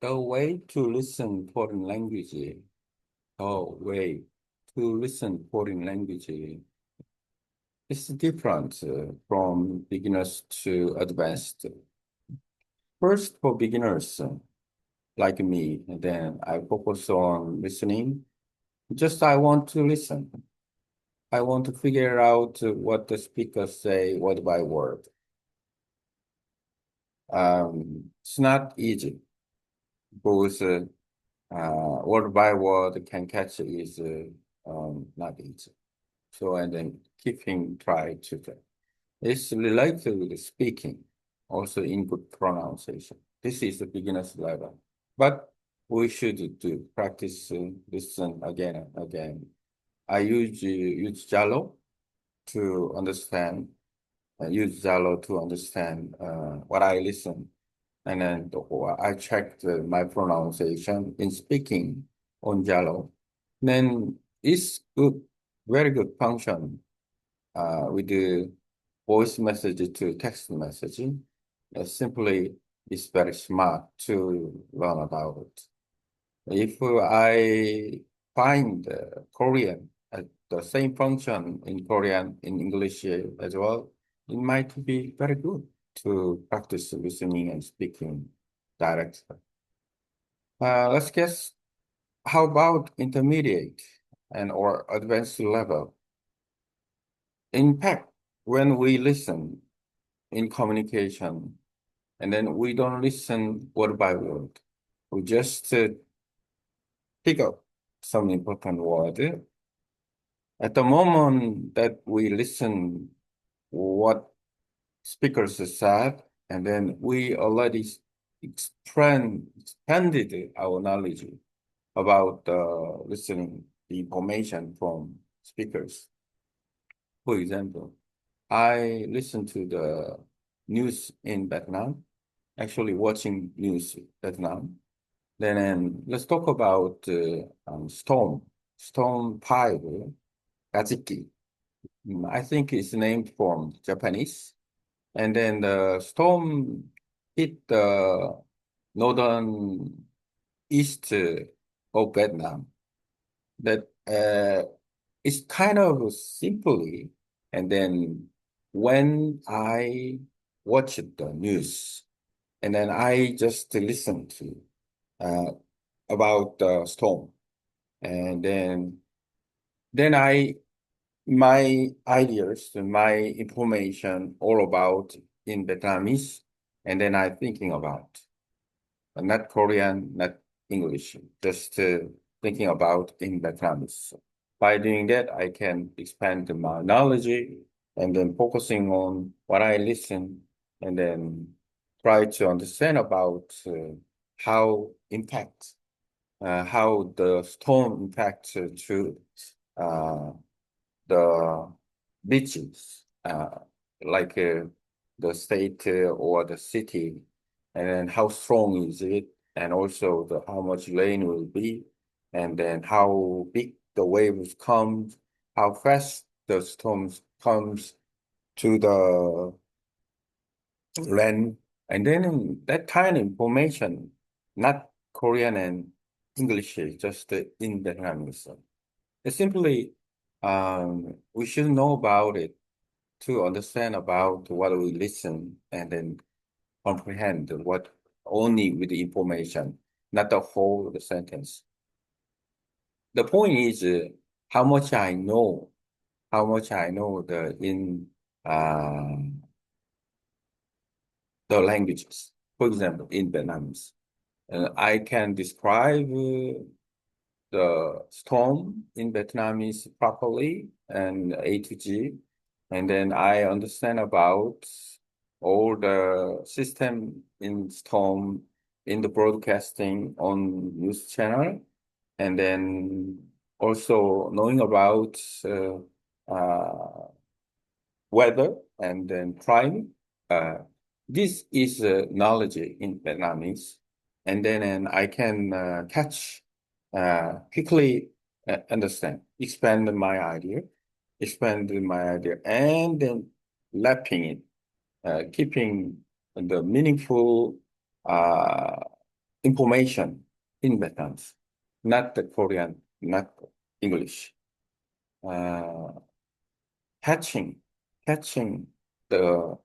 The way to listen foreign language, the way to listen foreign language is different from beginners to advanced. First, for beginners like me, and then I focus on listening. Just I want to listen. I want to figure out what the speakers say word by word. It's not easy because word by word can catch is not easy. So, and then keeping try to do. It's related with speaking, also in good pronunciation. This is the beginner's level. But we should do practice listen again and again. I use Zalo to understand, use Zalo to understand what I listen. And then I checked my pronunciation in speaking on Jalo. Then it's good, very good function with the voice message to text messaging. Simply, it's very smart to learn about it. If I find Korean, the same function in Korean, in English as well, it might be very good to practice listening and speaking directly. Let's guess, how about intermediate and or advanced level? In fact, when we listen in communication, and then we don't listen word by word, we just pick up some important word. At the moment that we listen what speakers said, and then we already expanded our knowledge about listening the information from speakers. For example, I listen to the news in Vietnam, actually watching news Vietnam. Then let's talk about Storm 5, Gaziki. I think it's named from Japanese. And then the storm hit the northern east of Vietnam. That is kind of simply. And then when I watched the news, and then I just listened to uh, about the storm, and then my ideas, my information all about in Vietnamese, and then I thinking about not Korean, not English, just thinking about in Vietnamese. By doing that, I can expand my knowledge and then focusing on what I listen and then try to understand about how impact, how the storm impacts to uh, the beaches, like the state or the city, and then how strong is it, and also the how much rain will be, and then how big the waves come, how fast the storms comes to the land, and then that kind of information, not Korean and English, just in Vietnamese. It's simply we should know about it to understand about what we listen and then comprehend what only with the information, not the whole the sentence. The point is how much I know, how much I know uh, the languages. For example, in Vietnamese, I can describe the storm in Vietnamese properly and A to G. And then I understand about all the system in storm in the broadcasting on news channel. And then also knowing about uh, uh, weather and then crime. Uh, this is knowledge in Vietnamese. And then and I can catch quickly expand my idea, and then lapping it, keeping the meaningful uh, information in Vietnamese, not the Korean, not English. Uh, catching, catching the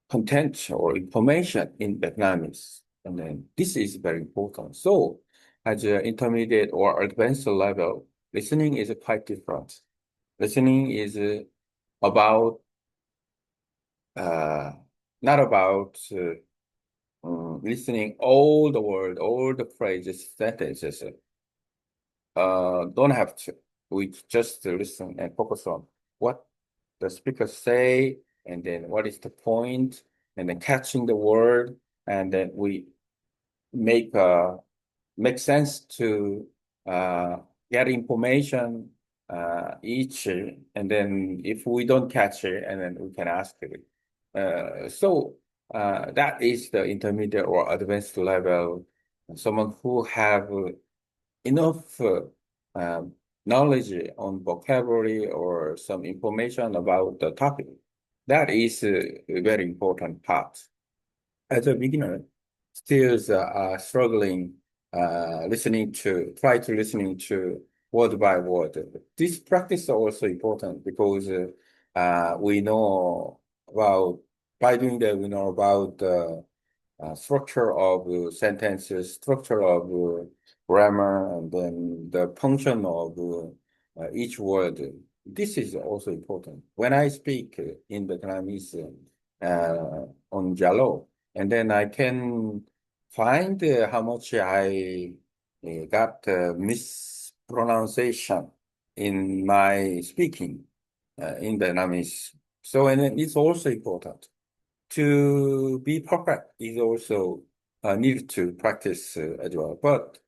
content or information in Vietnamese. And then this is very important. So at the intermediate or advanced level, listening is quite different. Listening is about uh, not about listening all the word, all the phrases, sentences. Don't have to. We just listen and focus on what the speaker say, and then what is the point, and then catching the word, and then we make make sense to uh, get information each, and then if we don't catch it, and then we can ask it. That is the intermediate or advanced level. Someone who have enough knowledge on vocabulary or some information about the topic. That is a very important part. As a beginner, still struggling try to listening to word by word. This practice is also important because we know about, by doing that, we know about the structure of sentences, structure of grammar, and then the function of each word. This is also important. When I speak in Vietnamese on Zalo, and then I can find how much I got mispronunciation in my speaking in Vietnamese. So, and it's also important to be perfect is also needed to practice as well. But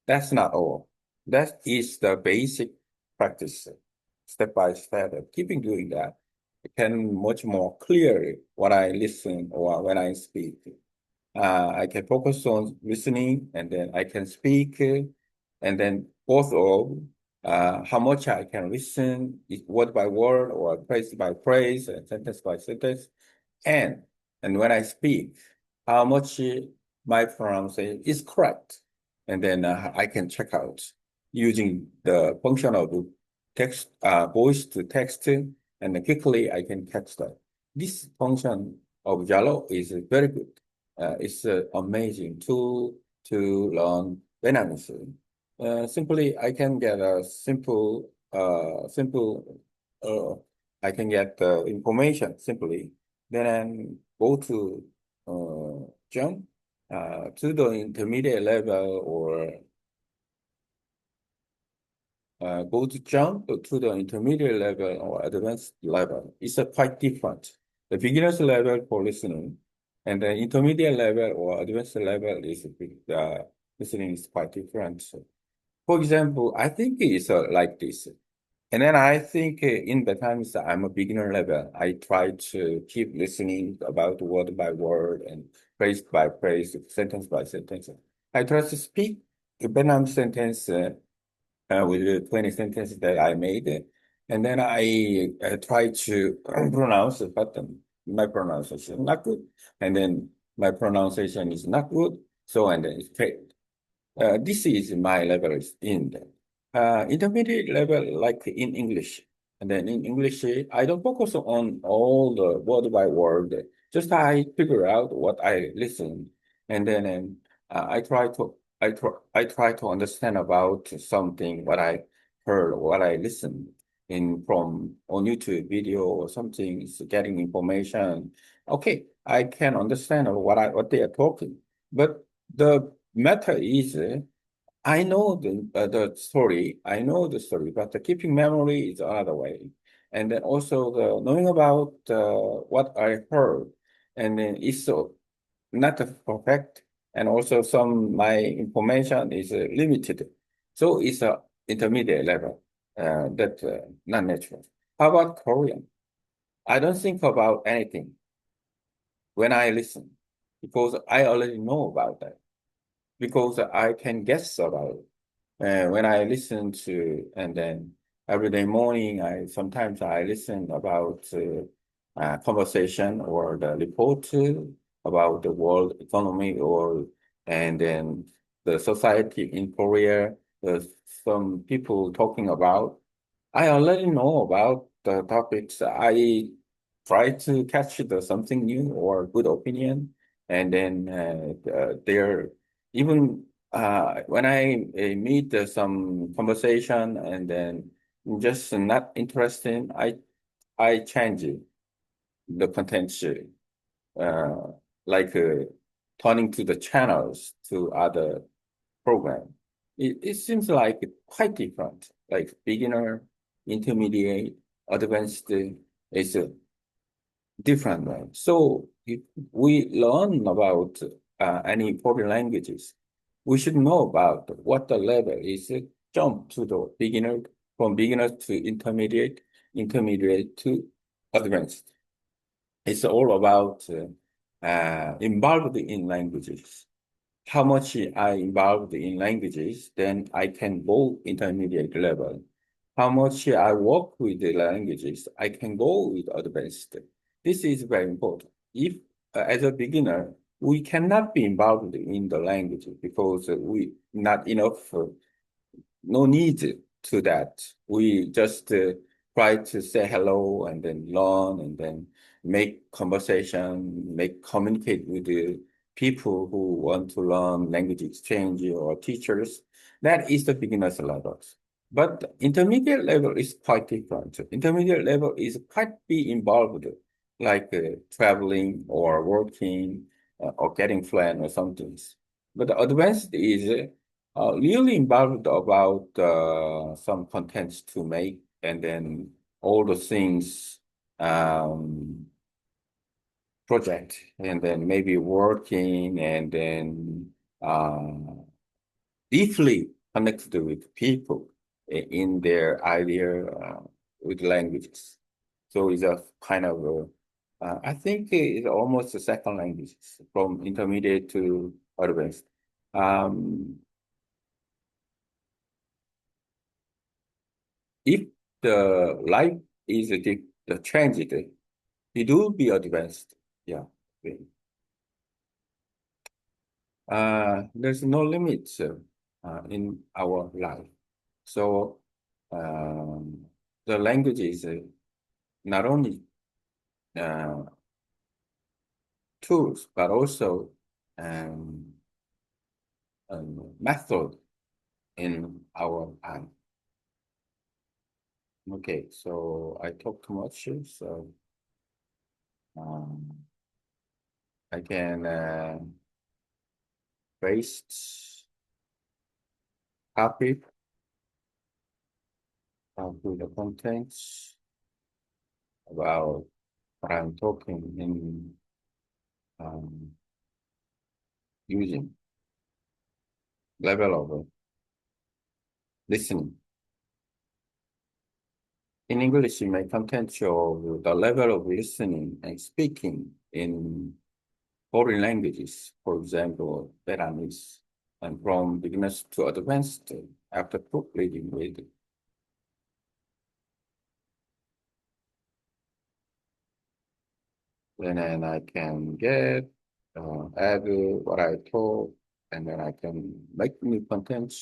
that's not all. That is the basic practice, step by step. Keeping doing that, I can much more clearly when I listen or when I speak. I can focus on listening and then I can speak, and then both of how much I can listen, word by word or phrase by phrase and sentence by sentence, and and when I speak, how much my pronunciation is correct, and then I can check out using the function of text, voice to text, and then quickly I can catch that. This function of Jalo is very good. It's an amazing tool to learn Vietnamese. Simply, I can get a simple, uh, I can get the information simply. Then I go to jump to the intermediate level or go to jump to the intermediate level or advanced level. It's quite different. The beginner's level for listening and the intermediate level or advanced level is listening is quite different. So, for example, I think it's like this. And then I think in the times I'm a beginner level, I try to keep listening about word by word and phrase by phrase, sentence by sentence. I try to speak a Vietnam sentence with the 20 sentences that I made. And then I try to pronounce it, but my pronunciation is not good. And then my pronunciation is not good. So, and then it's failed. This is my level is in the intermediate level, like in English. And then in English, I don't focus on all the word by word. Just I figure out what I listen, and then I try to understand about something what I heard, what I listened in from on YouTube video or something. Is getting information. Okay, I can understand what they are talking, but the matter is, I know the story. I know the story, but the keeping memory is another way. And then also the knowing about what I heard, and then it's so not perfect, and also some my information is limited. So it's a intermediate level that not natural. How about Korean? I don't think about anything when I listen because I already know about that because I can guess about it. When I listen to, and then every day morning, I sometimes I listen about conversation or the report about the world economy or and then the society in Korea, there's some people talking about. I already know about the topics. I try to catch the something new or good opinion, and then there even when I meet some conversation and then just not interesting, I change the content, uh, like turning to the channels to other program. It seems like quite different, like beginner, intermediate, advanced is a different one. So if we learn about any foreign languages, we should know about what the level is. Jump to the beginner, from beginner to intermediate, intermediate to advanced. It's all about involved in languages. How much I involved in languages, then I can go intermediate level. How much I work with the languages, I can go with advanced. This is very important. If as a beginner, we cannot be involved in the language because we not enough no need to that. We just try to say hello and then learn and then make conversation, make communicate with the people who want to learn language exchange or teachers. That is the beginner's level. But intermediate level is quite different. Intermediate level is quite be involved, like traveling or working or getting friends or something. But the advanced is really involved about some contents to make and then all the things project and then maybe working and then uh, deeply connected with people in their idea with languages. So it's a kind of I think it's almost a second language from intermediate to advanced. Um, if the life is the transit, it will be advanced. Yeah. There's no limits in our life. So the language is not only uh, tools, but also um, method in our life. Okay, so I talk too much, so um, I can paste, copy, to the contents about what I'm talking in um, using level of listening. In English, you may content show the level of listening and speaking in foreign languages, for example, Vietnamese, and from beginners to advanced after proofreading with. Then I can get, add what I taught, and then I can make new content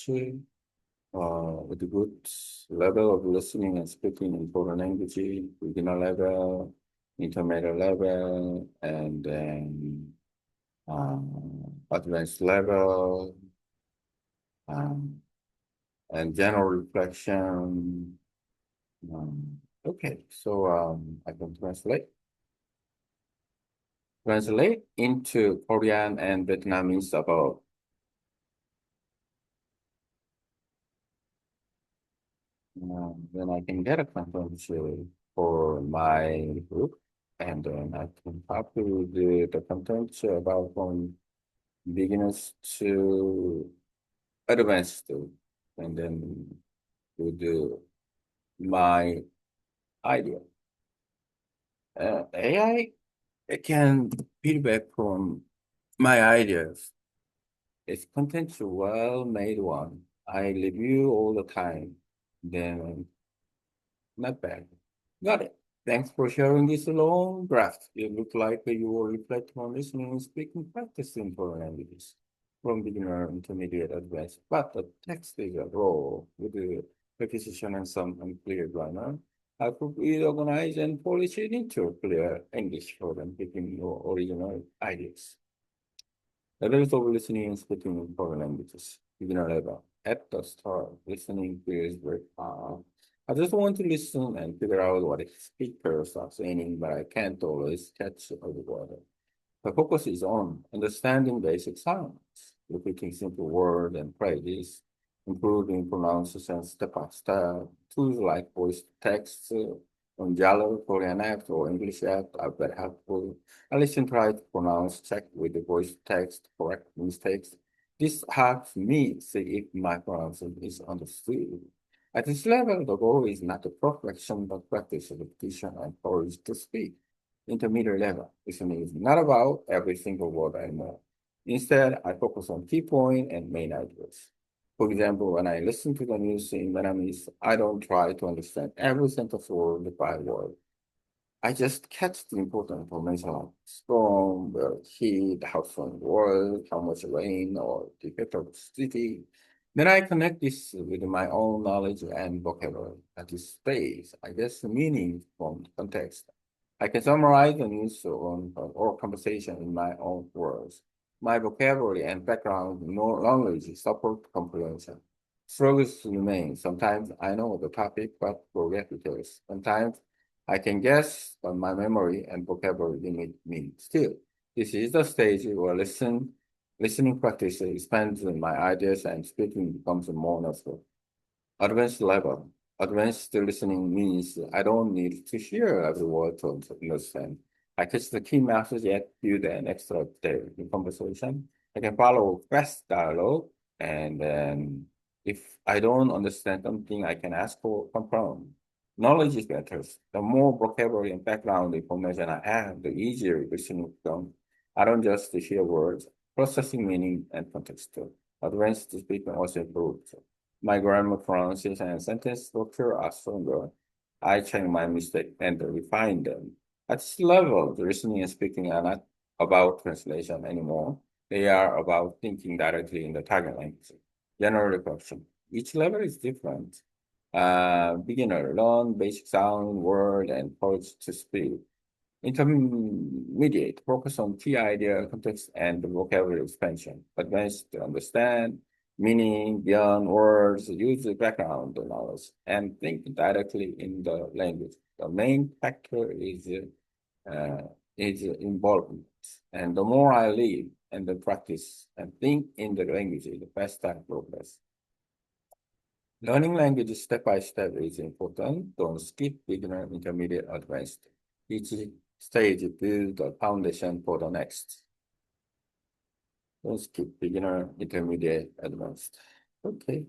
with a good level of listening and speaking in foreign language, beginner level, intermediate level, and then advanced level, um, and general reflection. Okay, so I can translate into Korean and Vietnamese about. Then I can get a conference for my group, and then I can copy the content about from beginners to advanced, and then with my idea. AI can feedback from my ideas. If content's a well-made one, I review all the time. Then not bad. Got it. Thanks for sharing this long draft. It looked like you were reflecting on listening and speaking practice in foreign languages. from beginner, intermediate, advanced, but the text is raw with the repetition and some unclear grammar. I could reorganize and polish it into clear English for them, picking your original ideas. Levels of listening and speaking in foreign languages. Beginner level. At the start, listening feels very hard. I just want to listen and figure out what the speakers are saying, but I can't always catch every word. The focus is on understanding basic sounds, repeating simple words and phrases, improving pronunciation step by step. Tools like voice text on Zalo, Korean apps, or English app are very helpful. I listen, try to pronounce, check with the voice text, correct mistakes. This helps me see if my pronunciation is understood. At this level, the goal is not the perfection, but practice, repetition, and courage to speak. Intermediate level listening is not about every single word I know. Instead, I focus on key point and main ideas. For example, when I listen to the news in Vietnamese, I don't try to understand every sentence word by word. I just catch the important information like storm, the heat, how strong the was, how much rain, or the effect of the city. Then I connect this with my own knowledge and vocabulary. At this stage, I get the meaning from the context. I can summarize the news or conversation in my own words. My vocabulary and background knowledge support comprehension. Struggles remain. Sometimes I know the topic, but forget details. Sometimes I can guess, but my memory and vocabulary limit me. Still, this is the stage where listening practice expands my ideas and speaking becomes more natural. Advanced level. Advanced listening means I don't need to hear every word to understand. I catch the key message yet build an extra detail in conversation. I can follow fast dialogue, and then if I don't understand something, I can ask for confirm. Knowledge is better. The more vocabulary and background information I have, the easier listening becomes. I don't just hear words, processing meaning and context too. Advanced speaking also improves. My grammar, pronunciation, and sentence structure are stronger. I check my mistake and refine them. At this level, the listening and speaking are not about translation anymore. They are about thinking directly in the target language. General reflection. Each level is different. Beginner, learn basic sound, word, and courage to speak. Intermediate, focus on key idea, context, and vocabulary expansion. Advanced, to understand meaning beyond words, use the background knowledge, and think directly in the language. The main factor uh, is involvement. And the more I live and the practice and think in the language, the faster I progress. Learning language step by step is important. Don't skip beginner, intermediate, advanced. Each stage builds the foundation for the next. Don't skip beginner, intermediate, advanced. Okay.